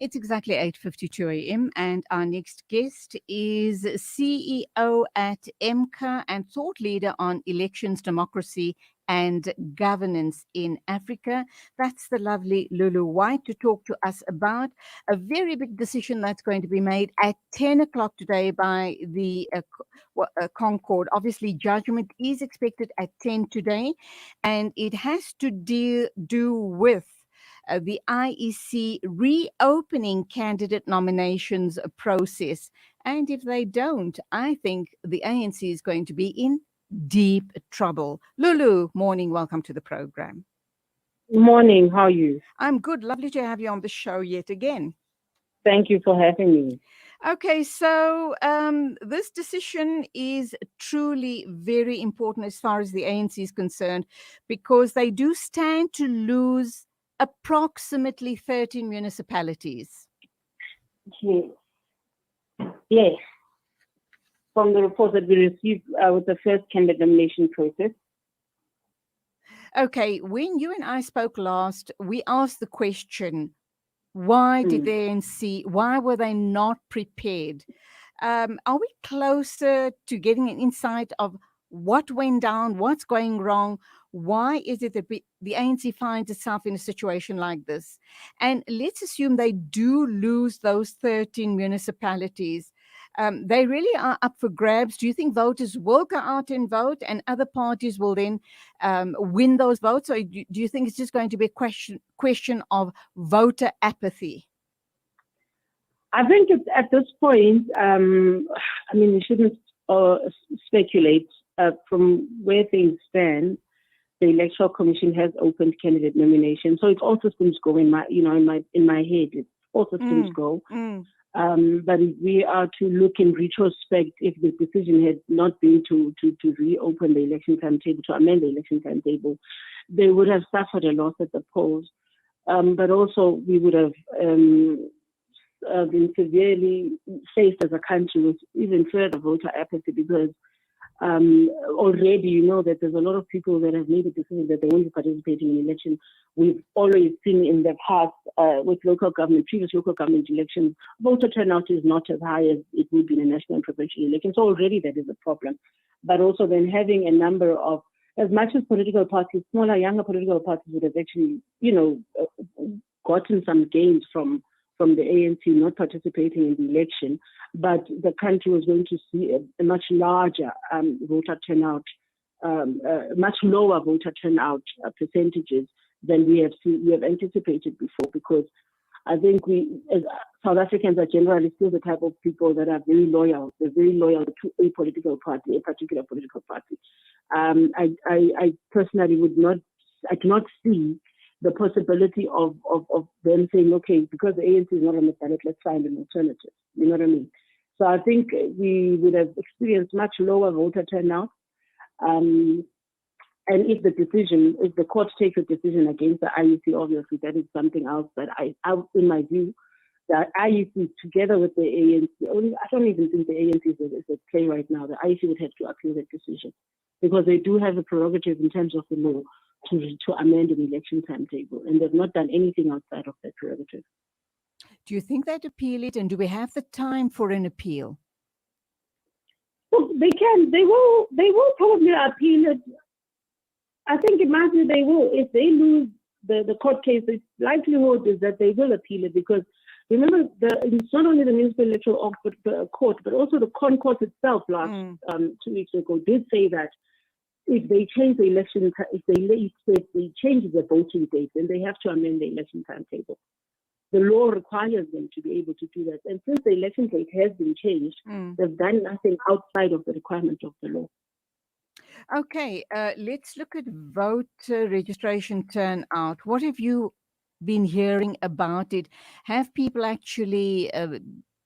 It's exactly 8:52 a.m. and our next guest is CEO at EMCA and Thought Leader on Elections, Democracy and Governance in Africa. That's the lovely Lulu White to talk to us about a very big decision that's going to be made at 10 o'clock today by the Concord. Obviously, judgment is expected at 10 today, and it has to do with the IEC reopening candidate nominations process. And if they don't, I think the ANC is going to be in deep trouble. Lulu, morning. Welcome to the program. Morning. How are you? I'm good. Lovely to have you on the show yet again. Thank you for having me. Okay, so this decision is truly very important as far as the ANC is concerned, because they do stand to lose approximately 13 municipalities. Yes. From the report that we received with the first candidate nomination process. Okay, when you and I spoke last, we asked the question, why did the ANC, why were they not prepared? Are we closer to getting an insight of what went down, what's going wrong? Why is it that the ANC finds itself in a situation like this? And let's assume they do lose those 13 municipalities. They really are up for grabs. Do you think voters will go out and vote and other parties will then win those votes? Or do you think it's just going to be a question of voter apathy? I think it's, at this point, we shouldn't speculate. From where things stand, the Electoral Commission has opened candidate nomination, so it's all systems go in my head. It's all systems go. But if we are to look in retrospect, if the decision had not been to reopen the election timetable, to amend the election timetable, they would have suffered a loss at the polls. But also we would have been severely faced as a country with even further voter apathy, because already you know that there's a lot of people that have made a decision that they won't be participating in election. We've always seen in the past with previous local government elections, voter turnout is not as high as it would be in a national and provincial election. So already that is a problem. But also then having a number of, as much as political parties, smaller, younger political parties would have actually, gotten some gains from the ANC not participating in the election, but the country was going to see a much larger voter turnout, much lower voter turnout percentages than we have anticipated before, because I think we, as South Africans, are generally still the type of people that are very loyal. They're very loyal to a political party, a particular political party. I personally I do not see the possibility of them saying, okay, because the ANC is not on the ballot, let's find an alternative. You know what I mean? So I think we would have experienced much lower voter turnout. And if the court takes a decision against the IEC, obviously that is something else that I in my view, the IEC together with the ANC, I don't even think the ANC is at play right now. The IEC would have to appeal that decision, because they do have a prerogative in terms of the law to amend an election timetable, and they've not done anything outside of that prerogative. Do you think they'd appeal it, and do we have the time for an appeal? Well, they will probably appeal it. I think imagine they will. If they lose the court case, the likelihood is that they will appeal it, because remember, it's not only the Municipal Electoral Court, but also the Concourse itself last 2 weeks ago did say that if they change the election, if they change the voting date, then they have to amend the election timetable. The law requires them to be able to do that. And since the election date has been changed, they've done nothing outside of the requirement of the law. Okay, let's look at voter registration turnout. What have you been hearing about it? Have people actually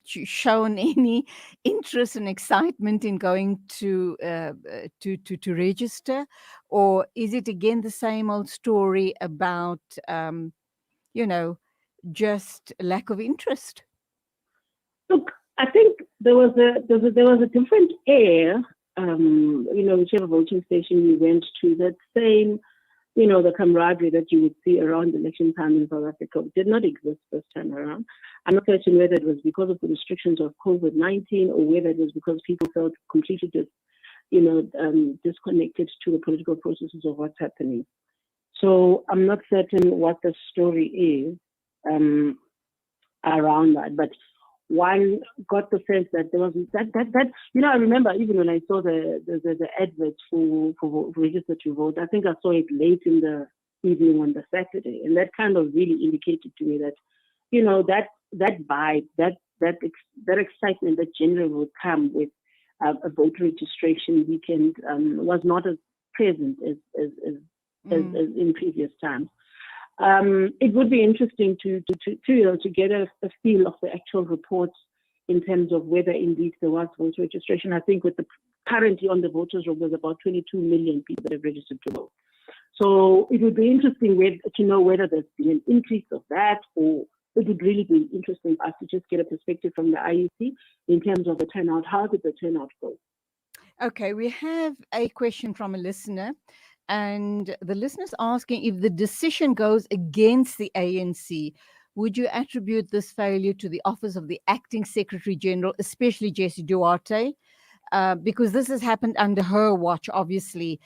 shown any interest and excitement in going to register, or is it again the same old story about just lack of interest? Look, I think there was a different air. Whichever voting station we went to, that same the camaraderie that you would see around election time in South Africa did not exist this time around. I'm not certain whether it was because of the restrictions of COVID-19 or whether it was because people felt completely disconnected to the political processes of what's happening. So I'm not certain what the story is around that, but one got the sense that there was that I remember even when I saw the advert for register to vote, I think I saw it late in the evening on the Saturday, and that kind of really indicated to me that that vibe, that excitement that generally would come with a voter registration weekend was not as present as in previous times. It would be interesting to get a feel of the actual reports in terms of whether indeed there was voter registration. I think currently on the voters roll, there's about 22 million people that have registered to vote. So it would be interesting to know whether there's been an increase of that, or it would really be interesting for us to just get a perspective from the IEC in terms of the turnout. How did the turnout go? Okay, we have a question from a listener. And the listener's asking, if the decision goes against the ANC, would you attribute this failure to the office of the acting Secretary General, especially Jessie Duarte? Because this has happened under her watch, obviously.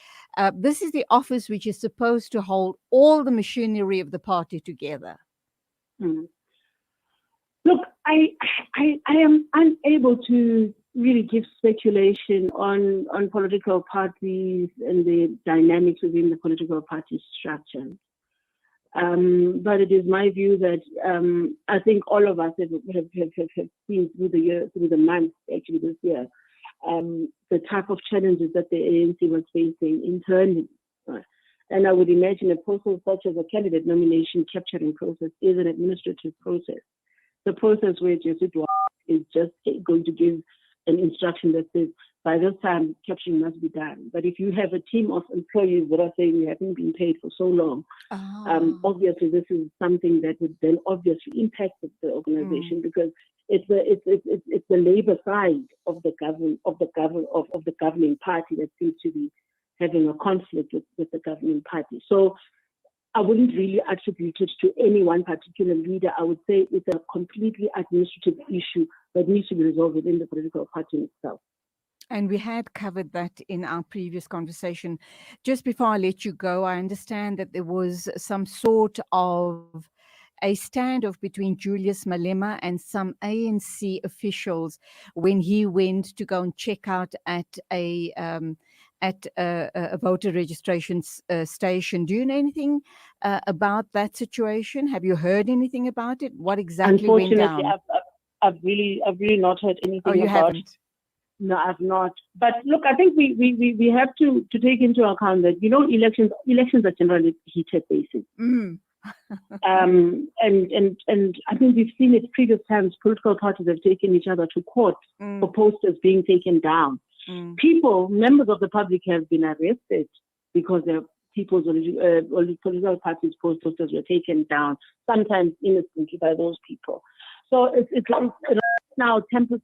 This is the office which is supposed to hold all the machinery of the party together. Look, I am unable to really give speculation on political parties and the dynamics within the political party structure. But it is my view that I think all of us have seen through the months, actually this year, the type of challenges that the ANC was facing internally. And I would imagine a process such as a candidate nomination capturing process is an administrative process. The process where Jessie Duarte is just going to give an instruction that says, by this time, capturing must be done. But if you have a team of employees that are saying you haven't been paid for so long, obviously this is something that would then obviously impact the organization, because it's the labor side of the governing party that seems to be having a conflict with the governing party. So I wouldn't really attribute it to any one particular leader. I would say it's a completely administrative issue that needs to be resolved within the political party itself. And we had covered that in our previous conversation. Just before I let you go, I understand that there was some sort of a standoff between Julius Malema and some ANC officials when he went to go and check out at a voter registration station. Do you know anything about that situation? Have you heard anything about it? What exactly went down? Unfortunately, I've really not heard anything about it. Oh, you haven't? No, I've not. But look, I think we have to take into account that, elections are generally heated bases. And I think we've seen it previous times. Political parties have taken each other to court for posters being taken down. People, members of the public, have been arrested because their people's political parties' posters were taken down, sometimes innocently by those people. So it's now tempers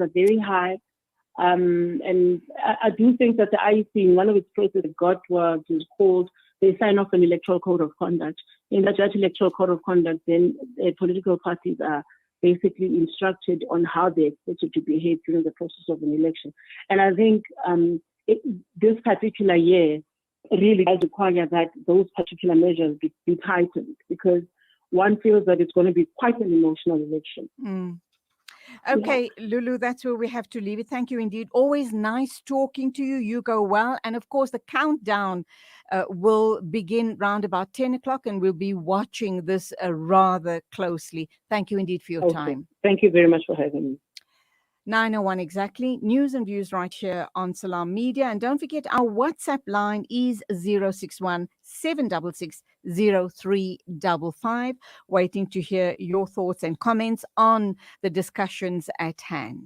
are very high, and I do think that the IEC, in one of its processes, got what is called, they sign off an electoral code of conduct. In that electoral code of conduct, then political parties are basically instructed on how they're expected to behave during the process of an election. And I think this particular year really does require that those particular measures be tightened, because one feels that it's going to be quite an emotional election. Okay, Lulu, that's where we have to leave it. Thank you indeed. Always nice talking to you. You go well. And of course, the countdown will begin round about 10 o'clock, and we'll be watching this rather closely. Thank you indeed for your time. Thank you very much for having me. 9:01 exactly. News and views right here on Salam Media. And don't forget, our WhatsApp line is 061 766 0355. Waiting to hear your thoughts and comments on the discussions at hand.